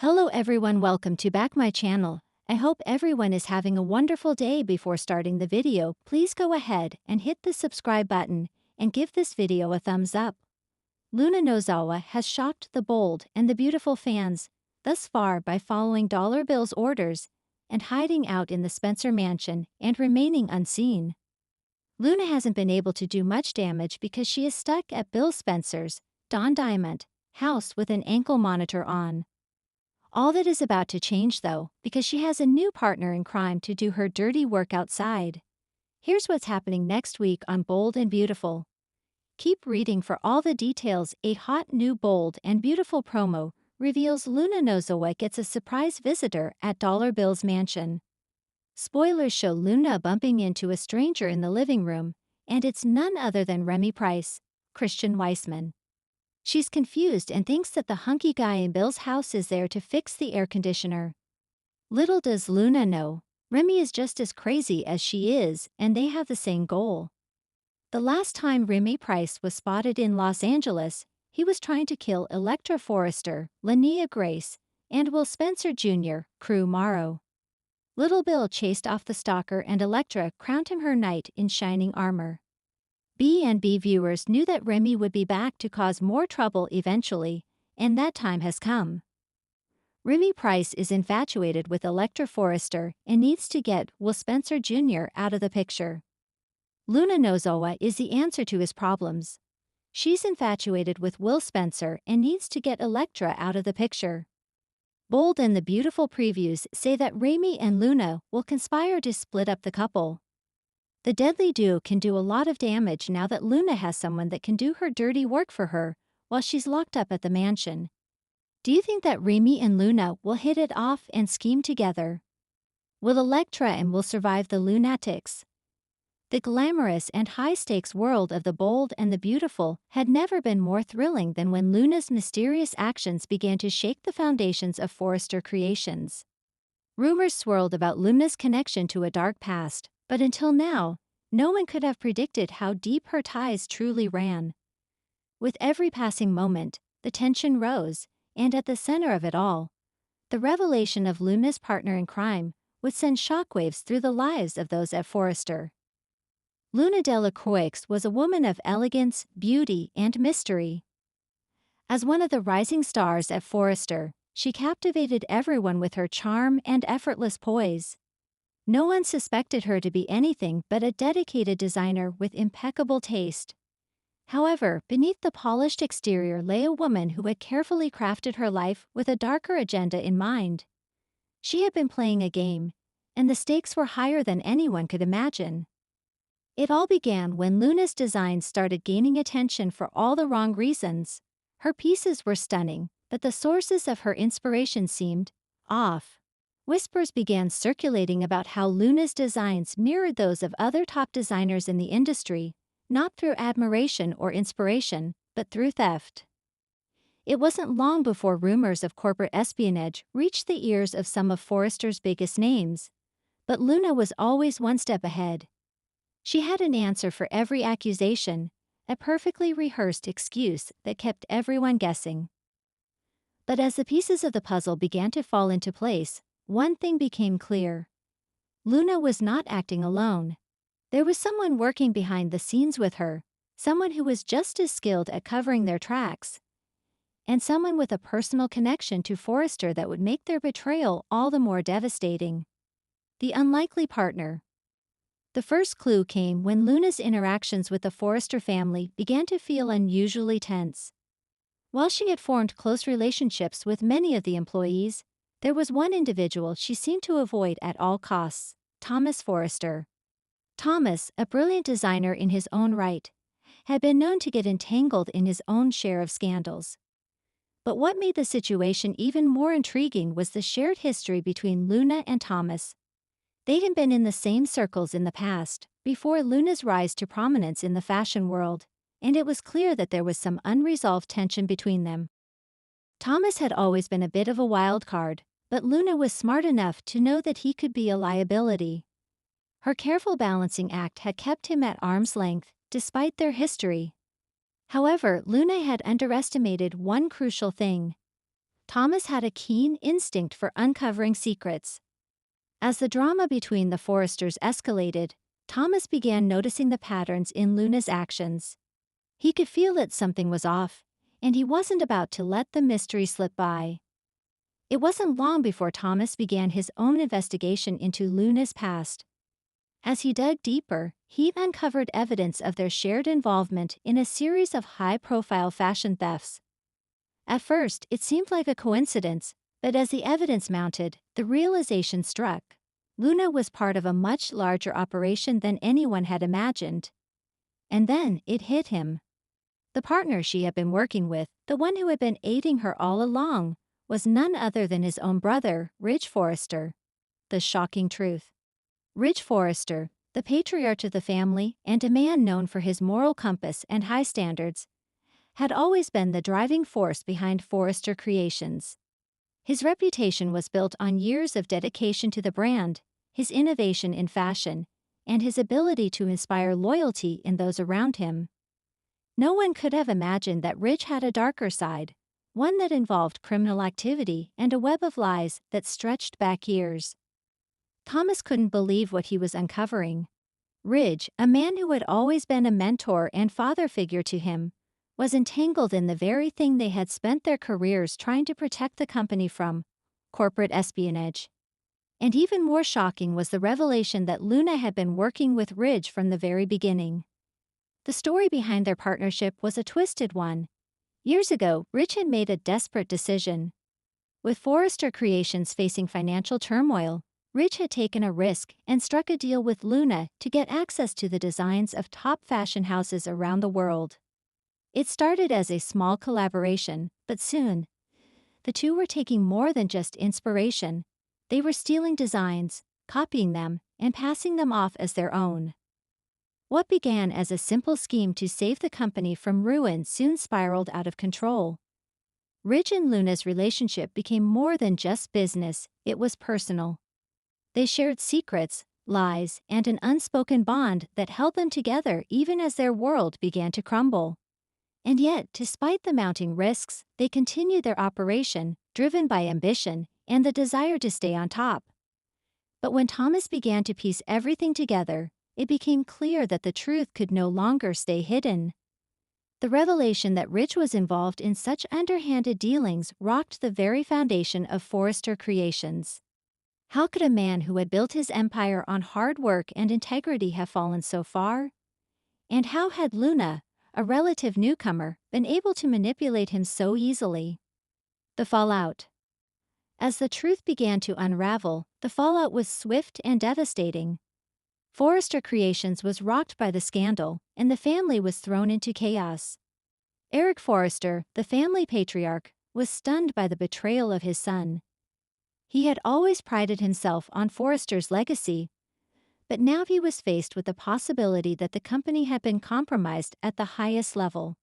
Hello everyone, welcome to back my channel. I hope everyone is having a wonderful day. Before starting the video, please go ahead and hit the subscribe button and give this video a thumbs up. Luna Nozawa has shocked the bold and the beautiful fans thus far by following Dollar Bill's orders and hiding out in the Spencer mansion and remaining unseen. Luna hasn't been able to do much damage because she is stuck at Bill Spencer's Don Diamond house with an ankle monitor on. All that is about to change though, because she has a new partner in crime to do her dirty work outside. Here's what's happening next week on Bold and Beautiful. Keep reading for all the details. A hot new Bold and Beautiful promo reveals Luna Nozawa gets a surprise visitor at Dollar Bill's mansion. Spoilers show Luna bumping into a stranger in the living room, and it's none other than Remy Price, Christian Weissman. She's confused and thinks that the hunky guy in Bill's house is there to fix the air conditioner. Little does Luna know, Remy is just as crazy as she is, and they have the same goal. The last time Remy Price was spotted in Los Angeles, he was trying to kill Electra Forrester, Linnea Grace, and Will Spencer Jr., Crew Morrow. Little Bill chased off the stalker and Electra crowned him her knight in shining armor. B&B viewers knew that Remy would be back to cause more trouble eventually, and that time has come. Remy Price is infatuated with Electra Forrester and needs to get Will Spencer Jr. out of the picture. Luna Nozawa is the answer to his problems. She's infatuated with Will Spencer and needs to get Electra out of the picture. Bold and the Beautiful previews say that Remy and Luna will conspire to split up the couple. The deadly duo can do a lot of damage now that Luna has someone that can do her dirty work for her while she's locked up at the mansion. Do you think that Remy and Luna will hit it off and scheme together? Will Electra and Will survive the lunatics? The glamorous and high-stakes world of the Bold and the Beautiful had never been more thrilling than when Luna's mysterious actions began to shake the foundations of Forrester Creations. Rumors swirled about Luna's connection to a dark past, but until now, no one could have predicted how deep her ties truly ran. With every passing moment, the tension rose, and at the center of it all, the revelation of Luna's partner in crime would send shockwaves through the lives of those at Forrester. Luna Delacroix was a woman of elegance, beauty, and mystery. As one of the rising stars at Forrester, she captivated everyone with her charm and effortless poise. No one suspected her to be anything but a dedicated designer with impeccable taste. However, beneath the polished exterior lay a woman who had carefully crafted her life with a darker agenda in mind. She had been playing a game, and the stakes were higher than anyone could imagine. It all began when Luna's designs started gaining attention for all the wrong reasons. Her pieces were stunning, but the sources of her inspiration seemed off. Whispers began circulating about how Luna's designs mirrored those of other top designers in the industry, not through admiration or inspiration, but through theft. It wasn't long before rumors of corporate espionage reached the ears of some of Forrester's biggest names. But Luna was always one step ahead. She had an answer for every accusation, a perfectly rehearsed excuse that kept everyone guessing. But as the pieces of the puzzle began to fall into place, one thing became clear. Luna was not acting alone. There was someone working behind the scenes with her, someone who was just as skilled at covering their tracks, and someone with a personal connection to Forrester that would make their betrayal all the more devastating. The unlikely partner. The first clue came when Luna's interactions with the Forrester family began to feel unusually tense. While she had formed close relationships with many of the employees, there was one individual she seemed to avoid at all costs: Thomas Forrester. Thomas, a brilliant designer in his own right, had been known to get entangled in his own share of scandals. But what made the situation even more intriguing was the shared history between Luna and Thomas. They had been in the same circles in the past, before Luna's rise to prominence in the fashion world, and it was clear that there was some unresolved tension between them. Thomas had always been a bit of a wild card, but Luna was smart enough to know that he could be a liability. Her careful balancing act had kept him at arm's length, despite their history. However, Luna had underestimated one crucial thing. Thomas had a keen instinct for uncovering secrets. As the drama between the Forresters escalated, Thomas began noticing the patterns in Luna's actions. He could feel that something was off, and he wasn't about to let the mystery slip by. It wasn't long before Thomas began his own investigation into Luna's past. As he dug deeper, he uncovered evidence of their shared involvement in a series of high-profile fashion thefts. At first, it seemed like a coincidence, but as the evidence mounted, the realization struck. Luna was part of a much larger operation than anyone had imagined. And then it hit him. The partner she had been working with, the one who had been aiding her all along, was none other than his own brother, Ridge Forrester. The shocking truth. Ridge Forrester, the patriarch of the family and a man known for his moral compass and high standards, had always been the driving force behind Forrester Creations. His reputation was built on years of dedication to the brand, his innovation in fashion, and his ability to inspire loyalty in those around him. No one could have imagined that Ridge had a darker side, one that involved criminal activity and a web of lies that stretched back years. Thomas couldn't believe what he was uncovering. Ridge, a man who had always been a mentor and father figure to him, was entangled in the very thing they had spent their careers trying to protect the company from: corporate espionage. And even more shocking was the revelation that Luna had been working with Ridge from the very beginning. The story behind their partnership was a twisted one. Years ago, Ridge had made a desperate decision. With Forrester Creations facing financial turmoil, Ridge had taken a risk and struck a deal with Luna to get access to the designs of top fashion houses around the world. It started as a small collaboration, but soon, the two were taking more than just inspiration. They were stealing designs, copying them, and passing them off as their own. What began as a simple scheme to save the company from ruin soon spiraled out of control. Ridge and Luna's relationship became more than just business, it was personal. They shared secrets, lies, and an unspoken bond that held them together even as their world began to crumble. And yet, despite the mounting risks, they continued their operation, driven by ambition and the desire to stay on top. But when Thomas began to piece everything together, it became clear that the truth could no longer stay hidden. The revelation that Ridge was involved in such underhanded dealings rocked the very foundation of Forrester Creations. How could a man who had built his empire on hard work and integrity have fallen so far? And how had Luna, a relative newcomer, been able to manipulate him so easily? The fallout. As the truth began to unravel, the fallout was swift and devastating. Forrester Creations was rocked by the scandal, and the family was thrown into chaos. Eric Forrester, the family patriarch, was stunned by the betrayal of his son. He had always prided himself on Forrester's legacy, but now he was faced with the possibility that the company had been compromised at the highest level.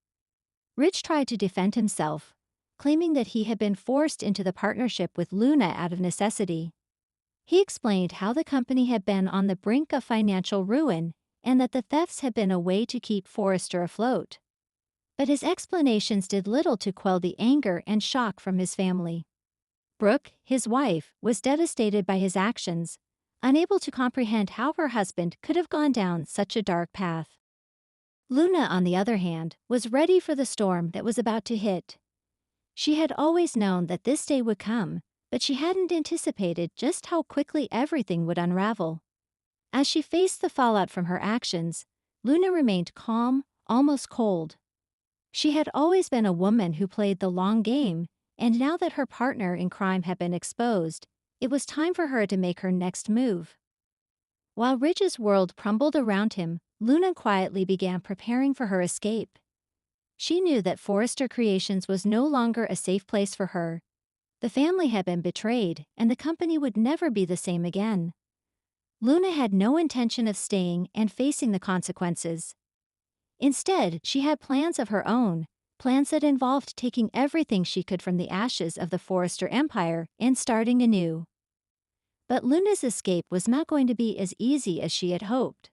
Ridge tried to defend himself, claiming that he had been forced into the partnership with Luna out of necessity. He explained how the company had been on the brink of financial ruin and that the thefts had been a way to keep Forrester afloat. But his explanations did little to quell the anger and shock from his family. Brooke, his wife, was devastated by his actions, unable to comprehend how her husband could have gone down such a dark path. Luna, on the other hand, was ready for the storm that was about to hit. She had always known that this day would come, but she hadn't anticipated just how quickly everything would unravel. As she faced the fallout from her actions, Luna remained calm, almost cold. She had always been a woman who played the long game, and now that her partner in crime had been exposed, it was time for her to make her next move. While Ridge's world crumbled around him, Luna quietly began preparing for her escape. She knew that Forrester Creations was no longer a safe place for her. The family had been betrayed, and the company would never be the same again. Luna had no intention of staying and facing the consequences. Instead, she had plans of her own, plans that involved taking everything she could from the ashes of the Forrester empire and starting anew. But Luna's escape was not going to be as easy as she had hoped.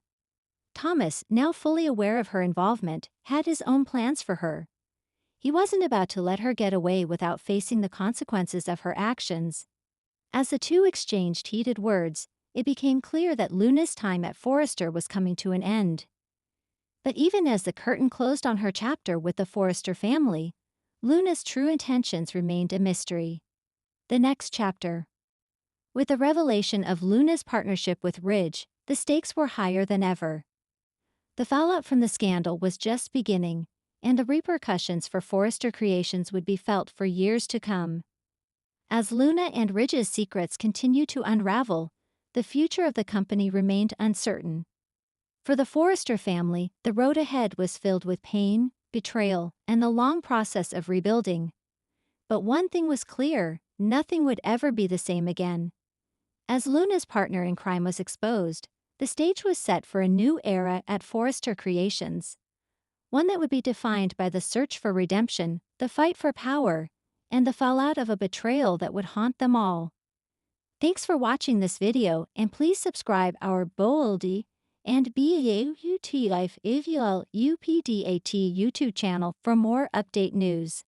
Thomas, now fully aware of her involvement, had his own plans for her. He wasn't about to let her get away without facing the consequences of her actions. As the two exchanged heated words, it became clear that Luna's time at Forrester was coming to an end. But even as the curtain closed on her chapter with the Forrester family, Luna's true intentions remained a mystery. The next chapter. With the revelation of Luna's partnership with Ridge, the stakes were higher than ever. The fallout from the scandal was just beginning, and the repercussions for Forrester Creations would be felt for years to come. As Luna and Ridge's secrets continued to unravel, the future of the company remained uncertain. For the Forrester family, the road ahead was filled with pain, betrayal, and the long process of rebuilding. But one thing was clear: nothing would ever be the same again. As Luna's partner in crime was exposed, the stage was set for a new era at Forrester Creations. One that would be defined by the search for redemption, the fight for power, and the fallout of a betrayal that would haunt them all. Thanks for watching this video, and please subscribe our Boldy and BAUT Life AVL UPDAT YouTube channel for more update news.